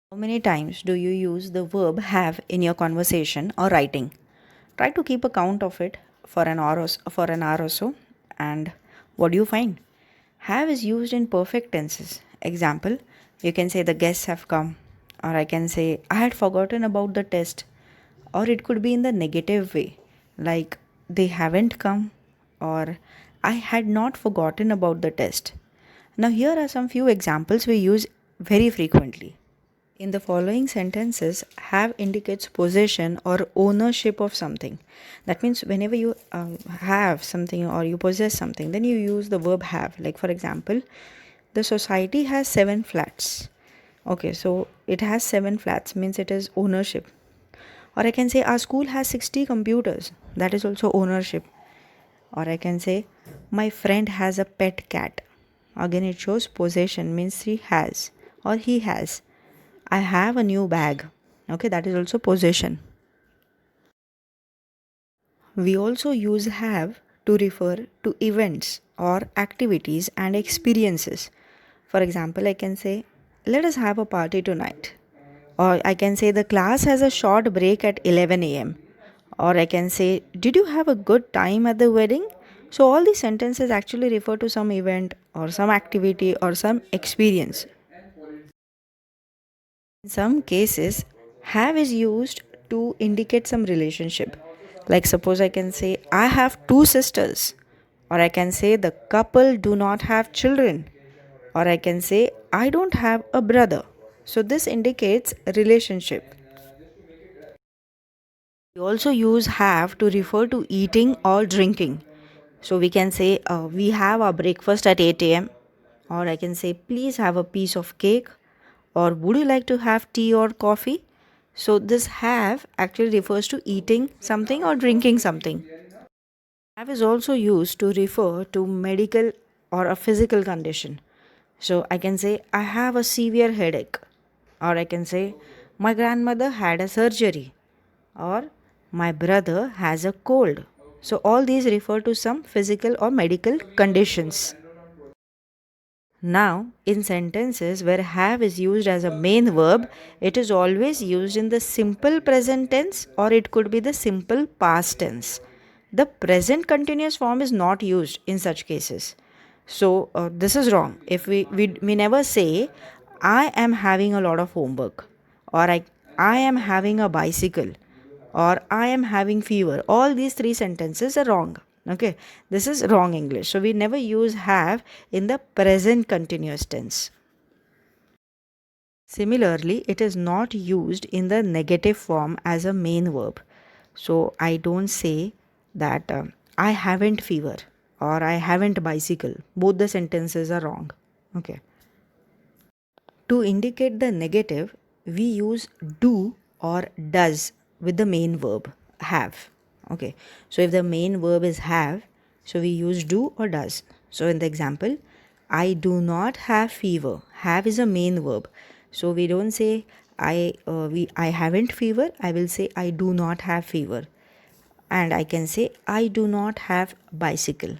How many times do you use the verb have in your conversation or writing? Try to keep a count of it for an hour or so. And what do you find? Have is used in perfect tenses. Example, you can say the guests have come, or I can say I had forgotten about the test, or it could be in the negative way, like they haven't come, or I had not forgotten about the test. Now, here are some few examples we use very frequently. In the following sentences, have indicates possession or ownership of something. That means whenever you have something or you possess something, then you use the verb have. Like, for example, the society has 7 flats. Okay, so it has 7 flats, means it is ownership. Or I can say our school has 60 computers. That is also ownership. Or I can say my friend has a pet cat. Again, it shows possession, means he has or he has. I have a new bag. Okay, that is also possession. We also use have to refer to events or activities and experiences. For example, I can say, let us have a party tonight. Or I can say, the class has a short break at 11 a.m. Or I can say, did you have a good time at the wedding? So, all these sentences actually refer to some event or some activity or some experience. In some cases, have is used to indicate some relationship. Like, suppose I can say, I have two sisters, or I can say, the couple do not have children, or I can say, I don't have a brother. So, this indicates a relationship. We also use have to refer to eating or drinking. So, we can say, we have our breakfast at 8 a.m., or I can say, please have a piece of cake, or would you like to have tea or coffee? So, this have actually refers to eating something or drinking something. Have is also used to refer to medical or a physical condition. So, I can say, I have a severe headache, or I can say, my grandmother had a surgery, or my brother has a cold. So, all these refer to some physical or medical conditions. Now, in sentences where have is used as a main verb, it is always used in the simple present tense or it could be the simple past tense. The present continuous form is not used in such cases. So, this is wrong. If we never say, I am having a lot of homework, or I am having a bicycle, or I am having fever. All these three sentences are wrong. Okay, this is wrong English. So we never use have in the present continuous tense. Similarly, it is not used in the negative form as a main verb. So I don't say that I haven't fever or I haven't bicycle. Both the sentences are wrong. Okay. To indicate the negative, we use do or does with the main verb have. Okay, so if the main verb is have, so we use do or does. So in the example, I do not have fever. Have is a main verb, so we don't say I haven't fever. I will say I do not have fever, and I can say I do not have bicycle.